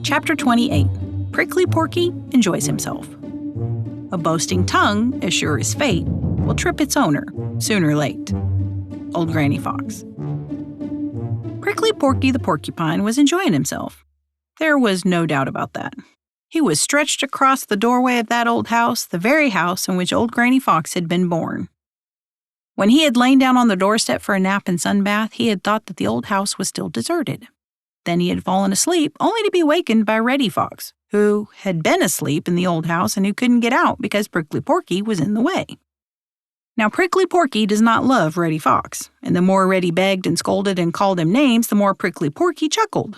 Chapter 28. Prickly Porky Enjoys Himself. A boasting tongue, as sure as fate, will trip its owner, sooner or late. Old Granny Fox. Prickly Porky the porcupine was enjoying himself. There was no doubt about that. He was stretched across the doorway of that old house, the very house in which old Granny Fox had been born. When he had lain down on the doorstep for a nap and sunbath, he had thought that the old house was still deserted. Then he had fallen asleep, only to be wakened by Reddy Fox, who had been asleep in the old house and who couldn't get out because Prickly Porky was in the way. Now, Prickly Porky does not love Reddy Fox, and the more Reddy begged and scolded and called him names, the more Prickly Porky chuckled.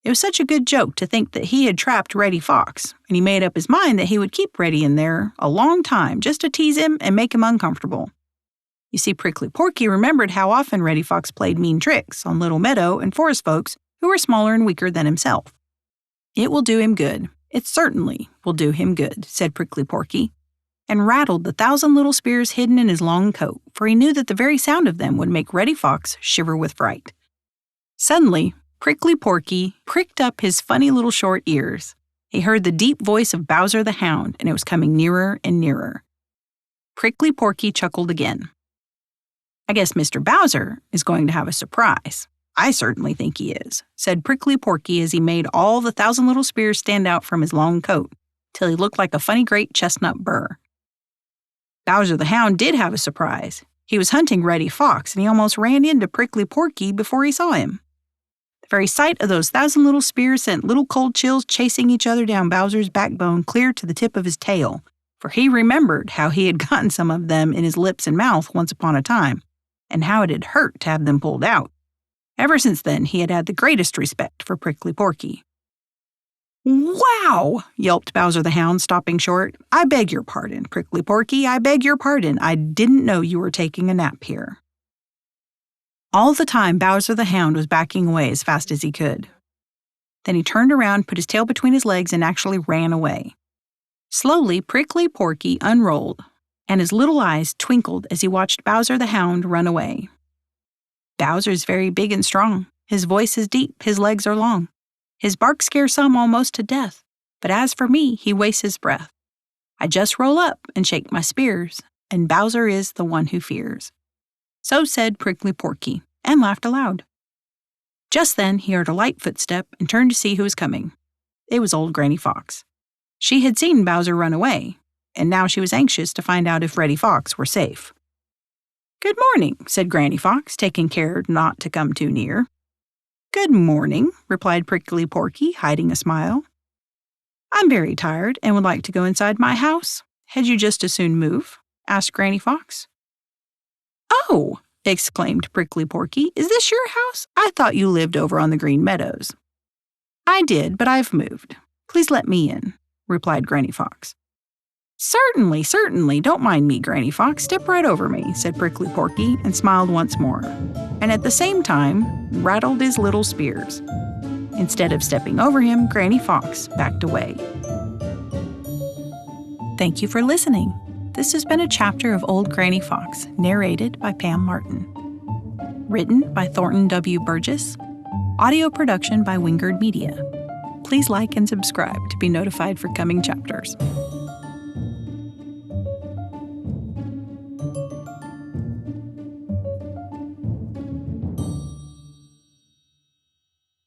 It was such a good joke to think that he had trapped Reddy Fox, and he made up his mind that he would keep Reddy in there a long time just to tease him and make him uncomfortable. You see, Prickly Porky remembered how often Reddy Fox played mean tricks on little meadow and forest folks who were smaller and weaker than himself. "It will do him good. It certainly will do him good," said Prickly Porky, and rattled the 1,000 little spears hidden in his long coat, for he knew that the very sound of them would make Reddy Fox shiver with fright. Suddenly, Prickly Porky pricked up his funny little short ears. He heard the deep voice of Bowser the Hound, and it was coming nearer and nearer. Prickly Porky chuckled again. "I guess Mr. Bowser is going to have a surprise. I certainly think he is," said Prickly Porky as he made all the 1,000 little spears stand out from his long coat, till he looked like a funny great chestnut burr. Bowser the Hound did have a surprise. He was hunting Reddy Fox, and he almost ran into Prickly Porky before he saw him. The very sight of those 1,000 little spears sent little cold chills chasing each other down Bowser's backbone clear to the tip of his tail, for he remembered how he had gotten some of them in his lips and mouth once upon a time, and how it had hurt to have them pulled out. Ever since then, he had had the greatest respect for Prickly Porky. "Wow!" yelped Bowser the Hound, stopping short. "I beg your pardon, Prickly Porky. I beg your pardon. I didn't know you were taking a nap here." All the time, Bowser the Hound was backing away as fast as he could. Then he turned around, put his tail between his legs, and actually ran away. Slowly, Prickly Porky unrolled, and his little eyes twinkled as he watched Bowser the Hound run away. Bowser's very big and strong. His voice is deep, his legs are long. His bark scares some almost to death, but as for me, he wastes his breath. I just roll up and shake my spears, and Bowser is the one who fears. So said Prickly Porky, and laughed aloud. Just then he heard a light footstep and turned to see who was coming. It was old Granny Fox. She had seen Bowser run away, and now she was anxious to find out if Reddy Fox were safe. "Good morning," said Granny Fox, taking care not to come too near. "Good morning," replied Prickly Porky, hiding a smile. "I'm very tired and would like to go inside my house. Had you just as soon move?" asked Granny Fox. "Oh!" exclaimed Prickly Porky. "Is this your house? I thought you lived over on the Green Meadows." "I did, but I've moved. Please let me in," replied Granny Fox. "Certainly, certainly. Don't mind me, Granny Fox. Step right over me," said Prickly Porky, and smiled once more, and at the same time rattled his little spears. Instead of stepping over him, Granny Fox backed away. Thank you for listening. This has been a chapter of Old Granny Fox, narrated by Pam Martin. Written by Thornton W. Burgess. Audio production by Wingerd Media. Please like and subscribe to be notified for coming chapters.